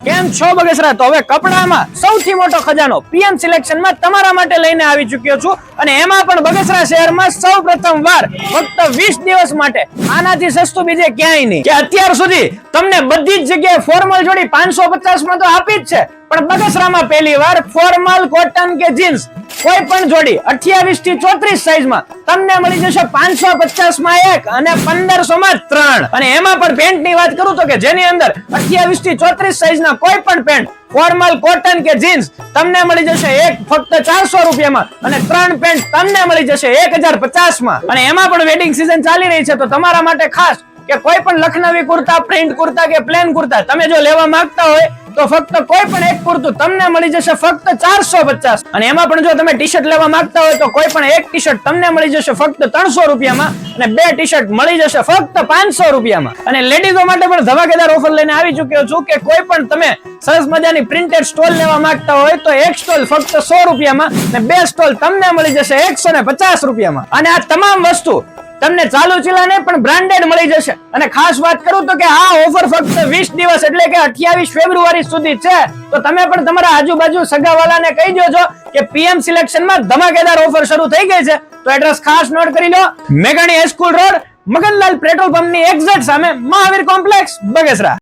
કેમ છો બગસરા? તો હવે કપડામાં સૌથી મોટો ખજાનો પીએમ સિલેક્શનમાં તમારા માટે લઈને આવી ચૂક્યો છું અને એમાં પણ બગસરા શહેરમાં સૌપ્રથમ વાર ફક્ત 20 દિવસ માટે આનાથી સસ્તું બીજે ક્યાંય નહીં. કે અત્યાર સુધી તમને બધી જ જગ્યાએ ફોર્મલ જોડી 550 માં તો આપી જ છે, પણ બગસરામાં પહેલી વાર ફોર્મલ કોટન કે જીન્સ કોઈ પણ જોડી 28 થી 34 સાઈઝમાં તમને મળી જશે 550 માં એક અને 1500 માં 3. અને એમાં પણ પેન્ટ ની વાત કરું તો કે જેની અંદર 28 થી 34 સાઈઝના કોઈ પણ પેન્ટ ફોર્મલ કોટન કે જીન્સ તમને મળી જશે એક ફક્ત 400 રૂપિયામાં અને 3 પેન્ટ તમને મળી જશે 1050 માં. અને એમાં પણ વેડિંગ સીઝન ચાલી રહી છે તો તમારા માટે ખાસ કે કોઈ પણ લખનવી કુર્તા, પ્રિન્ટ કુર્તા કે પ્લેન કુર્તા તમે જો લેવા માંગતા હોય તો ફક્ત કોઈ પણ એક કુર્તું તમને મળી જશે ફક્ત 450. અને એમાં પણ જો તમે ટી-શર્ટ લેવા માંગતા હોય તો કોઈ પણ એક ટી-શર્ટ તમને મળી જશે ફક્ત 300 રૂપિયામાં અને બે ટી-શર્ટ મળી જશે ફક્ત 500 રૂપિયામાં. અને લેડીઝો માટે પણ ધમાકેદાર ઓફર લઈને આવી ચૂક્યો છું કે કોઈ પણ તમે સરસ મજાની પ્રિન્ટેડ સ્ટોલ લેવા માંગતા હોય તો એક સ્ટોલ ફક્ત 100 રૂપિયામાં અને બે સ્ટોલ તમને મળી જશે 150 રૂપિયામાં. અને આ તમામ વસ્તુ તમને ચાલુ ચિલ્લાને પણ બ્રાન્ડેડ મળી જશે. અને ખાસ વાત કરું તો કે આ ઓફર ફક્ત 20 દિવસ એટલે કે 28 ફેબ્રુઆરી સુધી છે. તો તમે પણ તમારા આજુબાજુ સગાવાલાને કહી દેજો કે પીએમ સિલેક્શનમાં ધમાકેદાર ઓફર શરૂ થઈ ગઈ છે. તો એડ્રેસ ખાસ નોટ કરી લો, મેઘાણી હાઈસ્કૂલ રોડ, મગનલાલ પેટ્રોલ પંપની એક્ઝેક્ટ સામે મહાવીર કોમ્પ્લેક્સ, બગસરા.